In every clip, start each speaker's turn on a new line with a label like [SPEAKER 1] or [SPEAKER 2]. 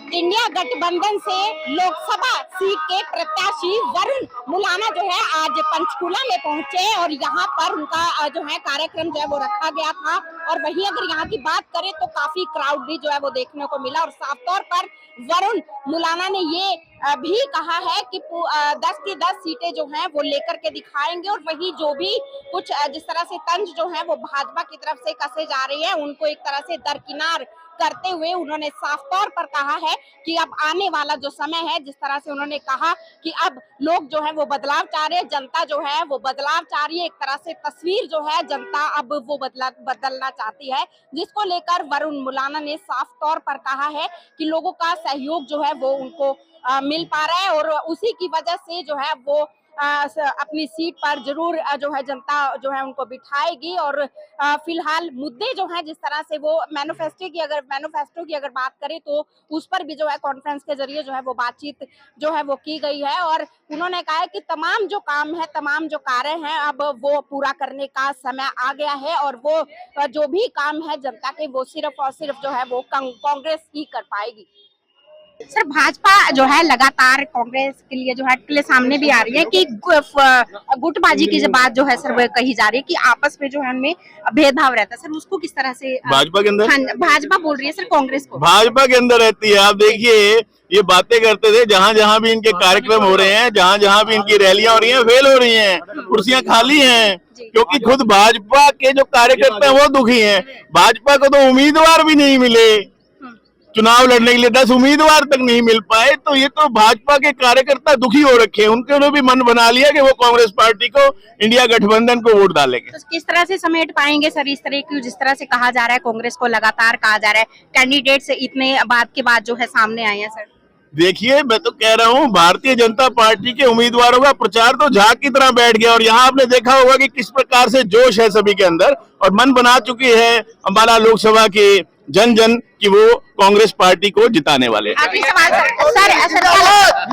[SPEAKER 1] India गठबंधन से Lok Sabha seat के प्रत्याशी वरुण मुलाना जो है आज पंचकुला में पहुंचे और यहाँ पर उनका जो है कार्यक्रम जो है वो रखा गया था। और वहीं अगर यहाँ की बात करें तो काफी क्राउड भी जो है वो देखने को मिला और साफ तौर पर वरुण मुलाना ने ये भी कहा है कि 10 की 10 सीटें जो हैं वो लेकर के दिखाएंगे। और वही जो भी कुछ जिस तरह से तंज जो है वो भाजपा की तरफ से कसे जा रही है उनको एक तरह से दरकिनार करते हुए उन्होंने साफ तौर पर कहा है कि अब आने वाला जो समय है, जिस तरह से उन्होंने कहा कि अब लोग जो है वो बदलाव चाह रहे हैं, जनता जो है वो बदलाव चाह रही है, एक तरह से तस्वीर जो है जनता अब वो बदलना चाहती है, जिसको लेकर वरुण मुलाना ने साफ तौर पर कहा है कि लोगों का सहयोग जो है वो उनको मिल पा रहा है और उसी की वजह से जो है वो अपनी सीट पर जरूर जो है जनता जो है उनको बिठाएगी। और फिलहाल मुद्दे जो हैं जिस तरह से वो मैनिफेस्टो की अगर बात करें तो उस पर भी जो है कॉन्फ्रेंस के जरिए जो है वो बातचीत जो है वो की गई है। और उन्होंने कहा है कि तमाम जो काम है, तमाम जो कार्य हैं, अब वो पूरा करने का समय आ गया है और वो जो भी काम है जनता के वो सिर्फ और सिर्फ जो है वो कांग्रेस ही कर पाएगी। सर, भाजपा जो है लगातार कांग्रेस के लिए जो है अटकलें सामने भी आ रही है कि गुटबाजी की जो बात जो है सर वो कही जा रही है कि आपस में जो है उनमें भेदभाव रहता है। सर, उसको किस तरह से
[SPEAKER 2] भाजपा के अंदर?
[SPEAKER 1] हाँ, भाजपा बोल रही है सर कांग्रेस को।
[SPEAKER 2] भाजपा के अंदर रहती है। आप देखिए, ये बातें करते थे, जहाँ जहाँ भी इनके कार्यक्रम हो रहे हैं, जहाँ जहाँ भी इनकी रैलियां हो रही हैं, फेल हो रही हैं, कुर्सियां खाली हैं, क्योंकि खुद भाजपा के जो कार्यकर्ता हैं वो दुखी हैं। भाजपा को तो उम्मीदवार भी नहीं मिले, चुनाव लड़ने के लिए 10 उम्मीदवार तक नहीं मिल पाए, तो ये तो भाजपा के कार्यकर्ता दुखी हो रखे हैं। उन्होंने भी मन बना लिया कि वो कांग्रेस पार्टी को, इंडिया गठबंधन को वोट डालेंगे।
[SPEAKER 1] तो किस तरह से समेट पाएंगे सर इस तरह की, जिस तरह से कहा जा रहा है कांग्रेस को लगातार कहा जा रहा है कैंडिडेट से इतने बात के बाद जो है सामने आए हैं? सर
[SPEAKER 2] देखिए, मैं तो कह रहा हूँ, भारतीय जनता पार्टी के उम्मीदवारों का प्रचार तो झाग की तरह बैठ गया और यहाँ आपने देखा होगा कि किस प्रकार से जोश है सभी के अंदर और मन बना चुकी है अंबाला लोकसभा के जन जन कि वो कांग्रेस पार्टी को जिताने वाले।
[SPEAKER 1] आखिरी सवाल सर,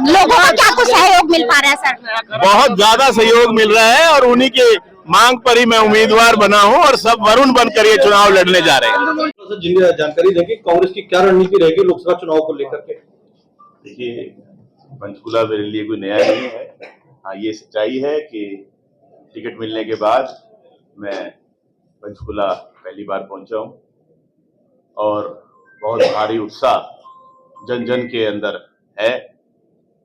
[SPEAKER 1] लोगों का क्या कुछ सहयोग मिल पा रहा है? सर,
[SPEAKER 2] बहुत ज्यादा सहयोग मिल रहा है और उन्हीं के मांग पर ही मैं उम्मीदवार बना हूं और सब वरुण बनकर ये चुनाव लड़ने जा रहे हैं।
[SPEAKER 3] जानकारी देंगे कांग्रेस की क्या रणनीति रहेगी लोकसभा चुनाव को लेकर के?
[SPEAKER 4] देखिए, पंचकुला मेरे लिए कोई नया नहीं है। हाँ, ये सच्चाई है कि टिकट मिलने के बाद मैं पंचकुला पहली बार पहुंचा हूं और बहुत भारी उत्साह जन जन के अंदर है।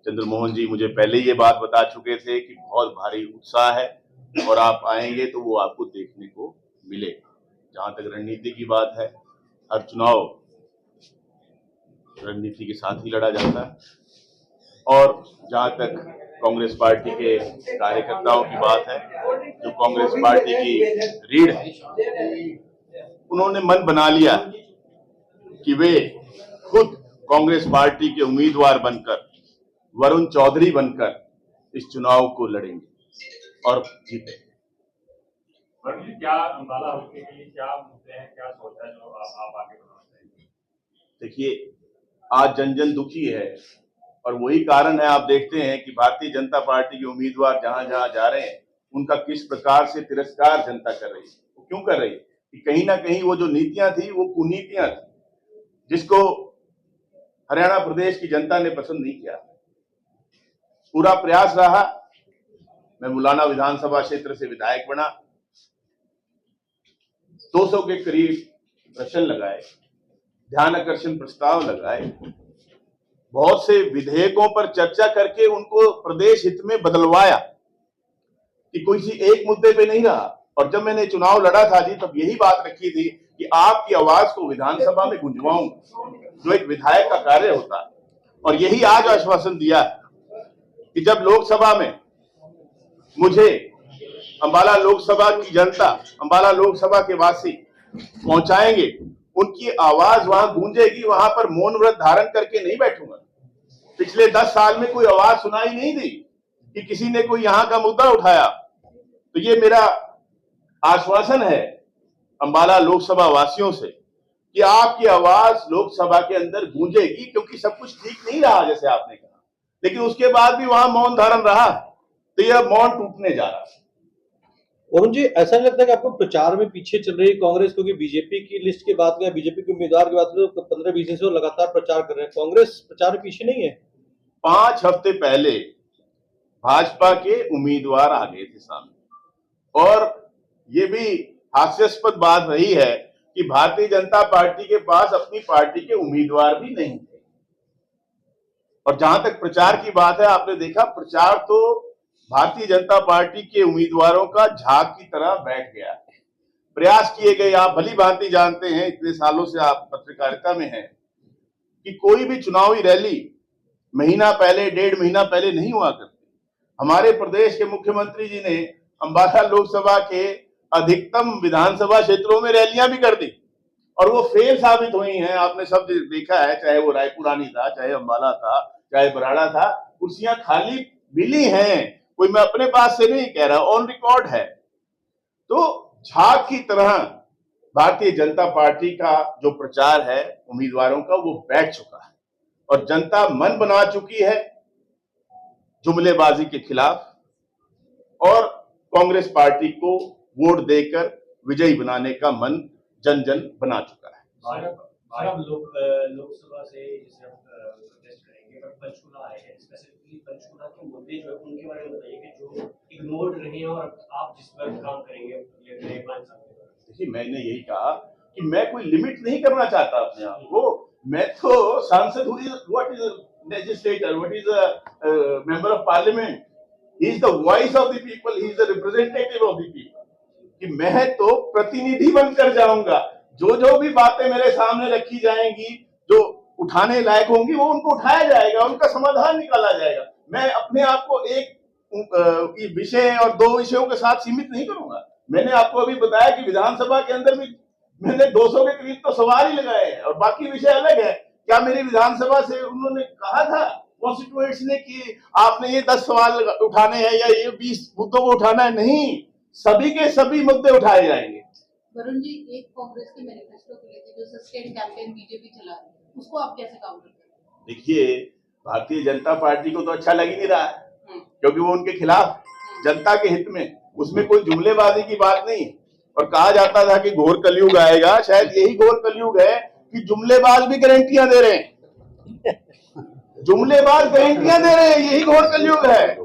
[SPEAKER 4] चंद्रमोहन जी मुझे पहले ये बात बता चुके थे कि बहुत भारी उत्साह है और आप आएंगे तो वो आपको देखने को मिलेगा। जहां तक रणनीति की बात है, हर चुनाव रणनीति के साथ ही लड़ा जाता है और जहां तक कांग्रेस पार्टी के कार्यकर्ताओं की बात है, जो कांग्रेस पार्टी की रीढ़ है, उन्होंने मन बना लिया कि वे खुद कांग्रेस पार्टी के उम्मीदवार बनकर, वरुण चौधरी बनकर इस चुनाव को लड़ेंगे और जीतेंगे।
[SPEAKER 5] क्या अंबाला हल्के के लिए क्या मुद्दे हैं, क्या सोचा है जो आप आगे बढ़ाना चाहेंगे?
[SPEAKER 4] देखिए, आज जन जन दुखी है और वही कारण है, आप देखते हैं कि भारतीय जनता पार्टी के उम्मीदवार जहां जहां जा रहे हैं उनका किस प्रकार से तिरस्कार जनता कर रही है। वो क्यों कर रही है? कि कहीं ना कहीं वो जो नीतियां थी वो कुनीतियां थी, जिसको हरियाणा प्रदेश की जनता ने पसंद नहीं किया। पूरा प्रयास रहा, मैं मुलाना विधानसभा क्षेत्र से विधायक बना, 200 के करीब प्रश्न लगाए, ध्यान आकर्षण प्रस्ताव लगाए, बहुत से विधेयकों पर चर्चा करके उनको प्रदेश हित में बदलवाया कि कोई सी एक मुद्दे पे नहीं रहा। और जब मैंने चुनाव लड़ा था जी, तब यही बात रखी थी कि आपकी आवाज को विधानसभा में गुंजवाऊंगा, जो एक विधायक का कार्य होता है। और यही आज आश्वासन दिया कि जब लोकसभा में मुझे अंबाला लोकसभा की जनता, अंबाला लोकसभा के वासी पहुंचाएंगे, उनकी आवाज वहां गूंजेगी, वहां पर मौन व्रत धारण करके नहीं बैठूंगा। पिछले 10 साल में कोई आवाज सुनाई नहीं दी कि किसी ने कोई यहां का मुद्दा उठाया। तो ये मेरा आश्वासन है अंबाला लोकसभा वासियों से कि आपकी आवाज लोकसभा के अंदर गूंजेगी, क्योंकि सब कुछ ठीक नहीं रहा जैसे आपने कहा, लेकिन उसके बाद भी वहां मौन धारण रहा, तो यह मौन टूटने जा रहा है।
[SPEAKER 3] वरुण जी, ऐसा नहीं लगता कि आपको प्रचार में पीछे चल रही है कांग्रेस, क्योंकि बीजेपी की लिस्ट की बात करें, बीजेपी के उम्मीदवार की बात करें तो 15-20 दिन से वो लगातार प्रचार कर रहे हैं। कांग्रेस प्रचार में पीछे नहीं है?
[SPEAKER 4] 5 हफ्ते पहले भाजपा के उम्मीदवार आ गए थे सामने, और ये भी हास्यास्पद बात रही है कि भारतीय जनता पार्टी के पास अपनी पार्टी के उम्मीदवार भी नहीं थे। और जहां तक प्रचार की बात है, आपने देखा प्रचार तो भारतीय जनता पार्टी के उम्मीदवारों का झाग की तरह बैठ गया। प्रयास किए गए, आप भली भांति जानते हैं, इतने सालों से आप पत्रकारिता में हैं, कि कोई भी चुनावी रैली महीना पहले, 1.5 महीना पहले नहीं हुआ करती। हमारे प्रदेश के मुख्यमंत्री जी ने अंबाला लोकसभा के अधिकतम विधानसभा क्षेत्रों में रैलियां भी कर दी, और वो फेल साबित हुई हैं। आपने सब देखा है, चाहे वो रायपुरानी था, चाहे अंबाला था, चाहे बराड़ा था, कुर्सियां खाली मिली हैं। कोई मैं अपने पास से नहीं कह रहा, ऑन रिकॉर्ड है। तो झाग की तरह भारतीय जनता पार्टी का जो प्रचार है उम्मीदवारों का, वो बैठ चुका है, और जनता मन बना चुकी है जुमलेबाजी के खिलाफ, और कांग्रेस पार्टी को वोट देकर विजयी बनाने का मन जन जन बना चुका है।
[SPEAKER 6] लोकसभा से जैसे हम प्रोटेस्ट करेंगे, पर पंचकुला आए हैं, स्पेसिफिकली पंचकुला के मुद्दे जो है उनके बारे में बताइए कि जो इग्नोर्ड रहे हैं और आप जिस पर काम करेंगे अगले 5 साल में। देखिए,
[SPEAKER 4] मैंने यही कहा कि मैं कोई लिमिट नहीं करना चाहता अपने आप को। मैं तो सांसद हूँ, what is legislator, what is member of parliament, he is the voice of the people, he is the representative of the people. कि मैं तो प्रतिनिधि बनकर जाऊंगा, जो भी बातें मेरे सामने रखी जाएंगी, जो उठाने लायक होंगी, वो उनको उठाया जाएगा, उनका समाधान निकाला जाएगा। मैं अपने आप को एक विषय और 2 विषयों के साथ सीमित नहीं करूंगा। मैंने आपको अभी बताया कि विधानसभा के अंदर भी मैंने 200 के करीब तो सवाल ही लगाए हैं, और बाकी विषय अलग है। क्या मेरी विधानसभा से उन्होंने कहा था कॉन्स्टिट्यूएंट्स ने कि आपने ये 10 सवाल उठाने हैं या ये 20 मुद्दों को उठाना है? नहीं, सभी के सभी मुद्दे उठाए जाएंगे।
[SPEAKER 7] वरुण जी, एक कांग्रेस के मैनिफेस्टो को लेकर जो सस्टेन कैंपेन बीजेपी चला रही है, उसको आप कैसे काउंटर करेंगे?
[SPEAKER 4] देखिए, भारतीय जनता पार्टी को तो अच्छा लग ही नहीं रहा है, क्योंकि वो उनके खिलाफ, जनता के हित में, उसमें कोई जुमलेबाजी की बात नहीं। और कहा जाता था कि घोर कलयुग आएगा, शायद यही घोर कलयुग है कि जुमलेबाज भी गारंटियां दे रहे हैं, जुमलेबाज गारंटियां दे रहे हैं, यही घोर कलयुग है।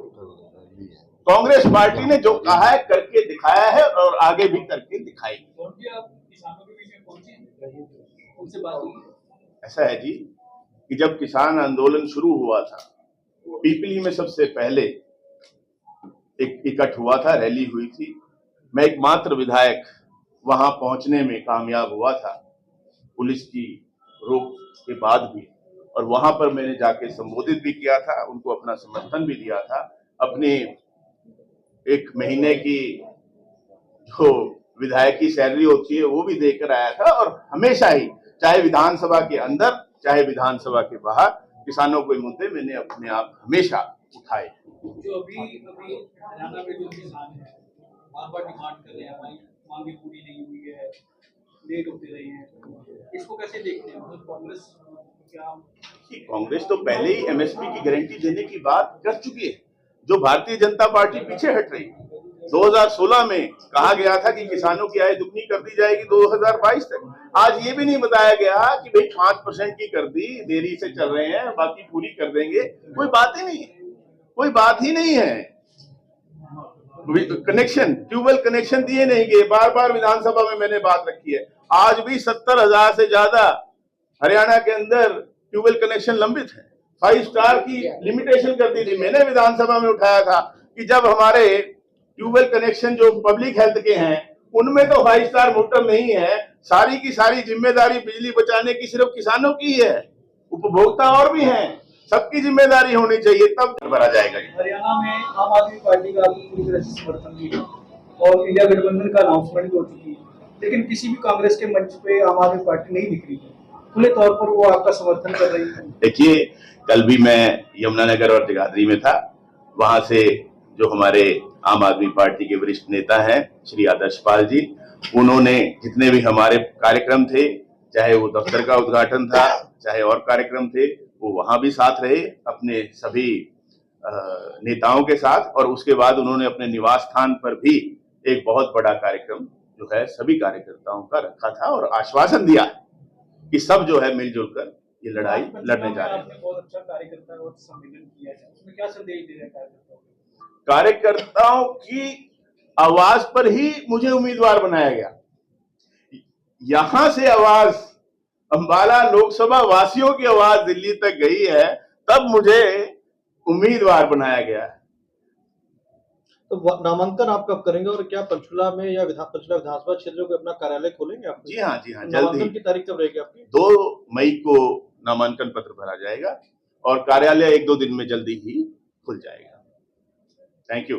[SPEAKER 4] कांग्रेस पार्टी ने जो कहा है करके दिखाया है, और आगे भी करके दिखाएगी। ऐसा है जी कि जब किसान आंदोलन शुरू हुआ था, पीपली में सबसे पहले एक इकट्ठ हुआ था, रैली हुई थी। मैं एकमात्र विधायक वहां पहुंचने में कामयाब हुआ था, पुलिस की रोक के बाद भी, और वहां पर मैंने जाके संबोधित भी किया था, उनको अपना समर्थन भी दिया था। अपने 1 महीने की जो विधायक की सैलरी होती है वो भी देकर आया था, और हमेशा ही, चाहे विधानसभा के अंदर चाहे विधानसभा के बाहर, किसानों के मुद्दे मैंने अपने आप हमेशा उठाए।
[SPEAKER 6] जो अभी हरियाणा में जो किसान है बार-बार डिमांड कर रहे हैं, हमारी मांगे पूरी नहीं हुई है, लेट होते रहे हैं, इसको कैसे देखते हैं? मतलब कांग्रेस क्या?
[SPEAKER 4] कांग्रेस तो पहले ही एमएसपी की गारंटी देने की बात कर चुकी है, जो भारतीय जनता पार्टी पीछे हट रही है। 2016 में कहा गया था कि किसानों की आय दुगनी कर दी जाएगी 2022 तक। आज ये भी नहीं बताया गया कि भाई 5% की कर दी, देरी से चल रहे हैं, बाकी पूरी कर देंगे। कोई बात ही नहीं है, कोई बात ही नहीं है। कनेक्शन, ट्यूबवेल कनेक्शन दिए नहीं गए, बार बार विधानसभा में मैंने बात रखी है। आज भी 70,000 से ज्यादा हरियाणा के अंदर ट्यूबवेल कनेक्शन लंबित है। 5 स्टार की लिमिटेशन कर दी थी, मैंने विधानसभा में उठाया था कि जब हमारे ट्यूबवेल कनेक्शन जो पब्लिक हेल्थ के हैं उनमें तो 5 स्टार मोटर नहीं है, सारी की सारी जिम्मेदारी बिजली बचाने की सिर्फ किसानों की है, उपभोक्ता और भी हैं, सबकी जिम्मेदारी होनी चाहिए, तब भरा जाएगा।
[SPEAKER 6] हरियाणा में आम आदमी पार्टी का पूरी तरह से समर्थन भी है और इंडिया गठबंधन का अनाउंसमेंट हो चुकी है, लेकिन किसी भी कांग्रेस के मंच पे आम आदमी पार्टी नहीं दिख रही है, खुले तौर पर वो आपका समर्थन कर रही है।
[SPEAKER 4] देखिए, कल भी मैं यमुनानगर और जगाधरी में था, वहां से जो हमारे आम आदमी पार्टी के वरिष्ठ नेता हैं श्री आदर्श पाल जी, उन्होंने जितने भी हमारे कार्यक्रम थे, चाहे वो दफ्तर का उद्घाटन था, चाहे और कार्यक्रम थे, वो वहां भी साथ रहे अपने सभी नेताओं के साथ, और उसके बाद उन्होंने अपने निवास स्थान पर भी एक बहुत बड़ा कार्यक्रम जो है सभी कार्यकर्ताओं का रखा था और आश्वासन दिया कि सब जो है मिलजुल कर ये लड़ाई लड़ने जा रहे हैं।
[SPEAKER 6] आपने बहुत अच्छा कार्यकर्ता और सम्मेलन किया है, उसमें क्या संदेश दे रहे हैं कार्यकर्ताओं को?
[SPEAKER 4] कार्यकर्ताओं की आवाज पर ही मुझे उम्मीदवार बनाया गया। यहां से आवाज अंबाला लोकसभा वासियों की आवाज दिल्ली तक गई है, तब मुझे उम्मीदवार बनाया गया है।
[SPEAKER 3] तो नामांकन आप कब करेंगे और क्या पंचकुला में या पंचकुला विधानसभा क्षेत्र में अपना कार्यालय खोलेंगे आप?
[SPEAKER 4] जी हाँ जल्दी।
[SPEAKER 3] नामांकन की तारीख कब रहेगी आपकी?
[SPEAKER 4] 2 मई को नामांकन पत्र भरा जाएगा और कार्यालय 1-2 दिन में जल्दी ही खुल जाएगा। Thank you.